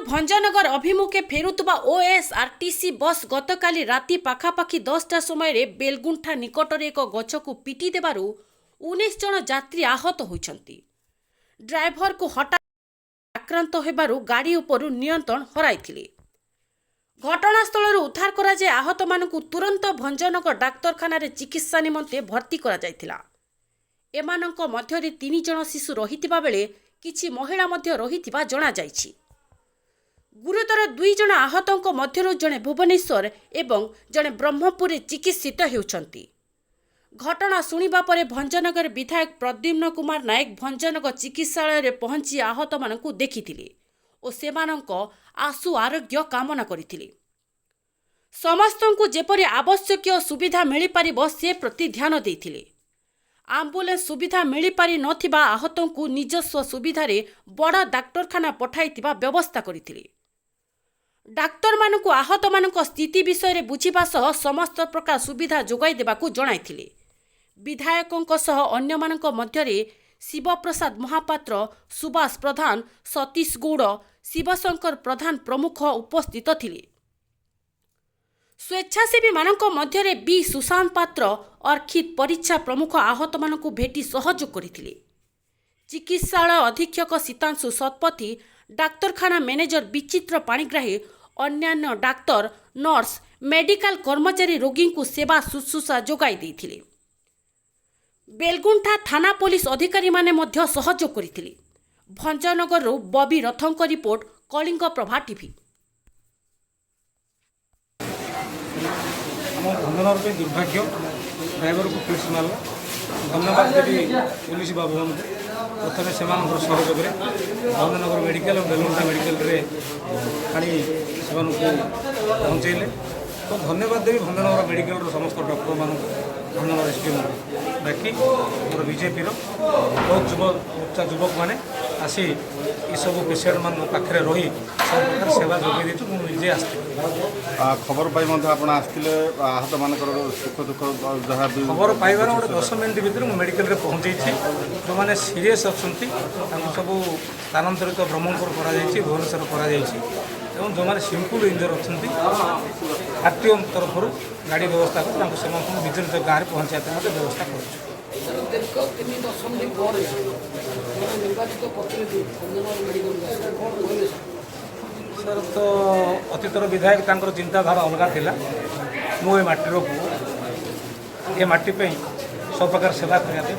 Bhanjanagar अभिमुखे फेरुवा OSRTC बस गतकाली राति पाखापाखि 10टा समय बेलगुंठा निकटर एक गछ को पिटी देबारु 19 जन यात्री आहत होइछंती। ड्राइवर को हठात आक्रांत होबारु गाड़ी उपरु नियंत्रण हराइथिले। घटनास्थल उद्धार करा जे आहत मानकु तुरंत भंजनगर डाक्तरखाना रे चिकित्सा निमंते भर्ती करा जायथिला। एमानंक मध्यरे 3 जन शिशु रहितिबा बेले किछि महिला मध्य रहितिबा जणा जायछि। गुरुतर 2 जन आहतों मध्यरु जणे भुवनेश्वर एवं जणे ब्रह्मपुर चिकित्सित हेउछंती। घटना सुनिबा परे भंजनगर विधायक प्रद्युम्न कुमार नायक भंजनगर चिकित्सालय रे पहुंची आहत मानकु देखिथिले और सेमानंक आशु आरोग्य कामना करिथिले। समस्तंकु जेपरि आवश्यक सुविधा मिली पारिबो से प्रति ध्यान देथिले। आम्बुलेंस सुविधा मिली पारि नथिबा आहतोंकु निजस्व सुविधारे बड़ा डाक्तरखाना पठाइतिबा व्यवस्था करिथिले। डाक्तर मानकु आहत मानक स्थिति विषय रे बुझिबा सह समस्त प्रकार सुविधा जोगाई देबाकु जणाइथिले। विधायकों सह अन्य मानक मध्यरे शिवप्रसाद महापात्र, सुभाष प्रधान, सतीश गौड़, शिवशंकर प्रधान प्रमुख उपस्थित थिले। स्वेच्छासेवी मानक मध्यरे बी सुशांत पात्र, अर्खित परीक्षा प्रमुख आहत मानकु भेटी सहयोग करिथिले। चिकित्सालय अधीक्षक सीतांशु शतपथी, डाक्तरखाना मैनेजर विचित्र पाणिग्राही, अन्यान्य डाक्तर, नर्स, मेडिकल कर्मचारी रोगी को सेवा शुश्रूषा जोगाई देथिले। बेलगुंठा थाना पुलिस अधिकारी माने मध्य सहयोग करिथिले। भंजनगर बबी रथंक रिपोर्ट, कलिंग प्रभा टीवी। भंजनगर पे दुर्भाग्य ड्राइवर को पुलिस मारला। धन्यवाद देवी पुलिस बाबू प्रथम से सहयोग में भंजनगर मेडिकल और बेलगुंठा मेडिकल खाली से पहुँचेले। तो धन्यवाद देवी भंजनगर मेडिकल समस्त डॉक्टर मान भंजनगर एसडीएम बाकी मोर बीजेपी बहुत युवक मैंने आसी ये सब पेसेंट मान पाखे रही सब प्रकार सेवा जोगे देती मुझे आसती खबर पाई आसते आहत मान सुख दुख जहाँ खबर पाइबार गोटे 10 मिनट भितर मेडिकल पहुँचे जो मैंने सीरीयस अच्छा सब स्थानांतरित ब्रह्मपुर भुवनेश्वर कर जो मैंने सिंपल इंजर अच्छा आरटीओ तरफ गाड़ी व्यवस्था कर निज निज गाँव में पहुँचाते व्यवस्था कर सर तो अतीतर विधायक तांकर चिंताधारा अलग थिला। मु ए माटीर को ये माटी पे सब प्रकार सेवा करने